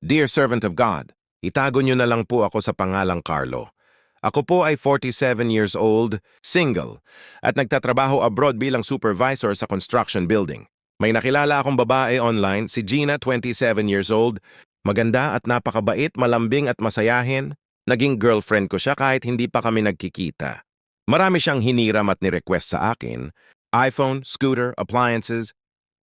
Dear Servant of God, itago niyo na lang po ako sa pangalang Carlo. Ako po ay 47 years old, single, at nagtatrabaho abroad bilang supervisor sa construction building. May nakilala akong babae online, si Gina, 27 years old. Maganda at napakabait, malambing at masayahin. Naging girlfriend ko siya kahit hindi pa kami nagkikita. Marami siyang hiniram at ni-request sa akin. iPhone, scooter, appliances,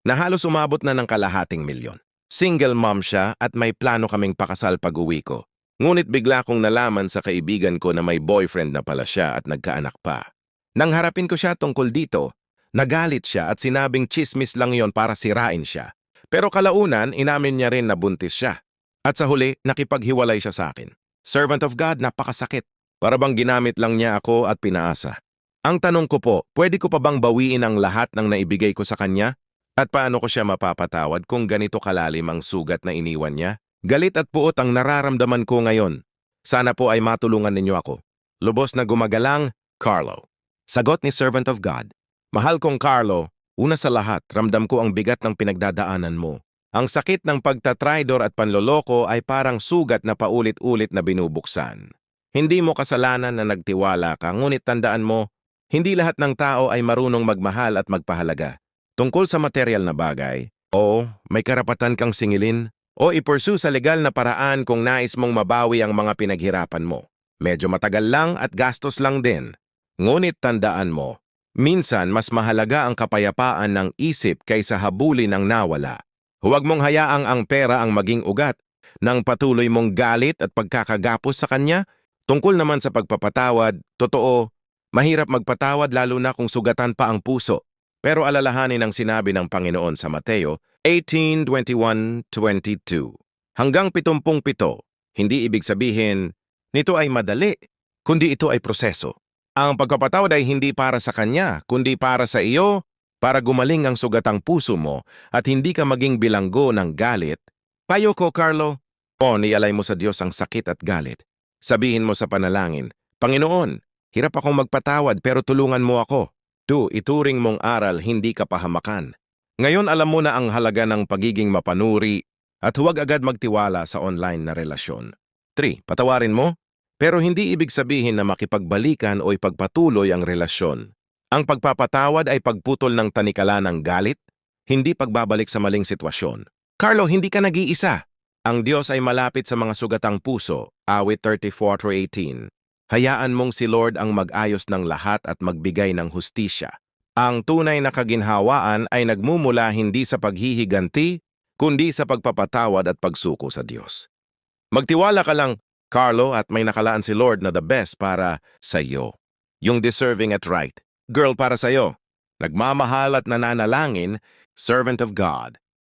na halos umabot na ng kalahating milyon. Single mom siya at may plano kaming pakasal pag-uwi ko. Ngunit bigla kong nalaman sa kaibigan ko na may boyfriend na pala siya at nagkaanak pa. Nang harapin ko siya tungkol dito, nagalit siya at sinabing chismis lang yon para sirain siya. Pero kalaunan, inamin niya rin na buntis siya. At sa huli, nakipaghiwalay siya sa akin. Servant of God, napakasakit. Para bang ginamit lang niya ako at pinaasa. Ang tanong ko po, pwede ko pa bang bawiin ang lahat ng naibigay ko sa kanya? At paano ko siya mapapatawad kung ganito kalalim ang sugat na iniwan niya? Galit at puot ang nararamdaman ko ngayon. Sana po ay matulungan ninyo ako. Lubos na gumagalang, Carlo. Sagot ni Servant of God. Mahal kong Carlo, una sa lahat, ramdam ko ang bigat ng pinagdadaanan mo. Ang sakit ng pagtatraidor at panloloko ay parang sugat na paulit-ulit na binubuksan. Hindi mo kasalanan na nagtiwala ka, ngunit tandaan mo, hindi lahat ng tao ay marunong magmahal at magpahalaga. Tungkol sa material na bagay, o may karapatan kang singilin, o i-pursue sa legal na paraan kung nais mong mabawi ang mga pinaghirapan mo. Medyo matagal lang at gastos lang din. Ngunit tandaan mo, minsan mas mahalaga ang kapayapaan ng isip kaysa habulin ang nawala. Huwag mong hayaang ang pera ang maging ugat ng patuloy mong galit at pagkakagapos sa kanya. Tungkol naman sa pagpapatawad, totoo, mahirap magpatawad lalo na kung sugatan pa ang puso. Pero alalahanin ang sinabi ng Panginoon sa Mateo 18:21-22. Hanggang 77, hindi ibig sabihin, nito ay madali, kundi ito ay proseso. Ang pagpapatawad ay hindi para sa kanya, kundi para sa iyo, para gumaling ang sugatang puso mo at hindi ka maging bilanggo ng galit. Payo ko, Carlo, o nialay mo sa Diyos ang sakit at galit. Sabihin mo sa panalangin, Panginoon, hirap akong magpatawad pero tulungan mo ako. 2. Ituring mong aral, hindi kapahamakan. Ngayon alam mo na ang halaga ng pagiging mapanuri at huwag agad magtiwala sa online na relasyon. 3. Patawarin mo, pero hindi ibig sabihin na makipagbalikan o ipagpatuloy ang relasyon. Ang pagpapatawad ay pagputol ng tanikala ng galit, hindi pagbabalik sa maling sitwasyon. Carlo, hindi ka nag-iisa. Ang Diyos ay malapit sa mga sugatang puso, awit 34:18. Hayaan mong si Lord ang mag-ayos ng lahat at magbigay ng hustisya. Ang tunay na kaginhawaan ay nagmumula hindi sa paghihiganti, kundi sa pagpapatawad at pagsuko sa Diyos. Magtiwala ka lang, Carlo, at may nakalaan si Lord na the best para sa iyo. Yung deserving at right. Girl para sa iyo. Nagmamahal at nananalangin, Servant of God.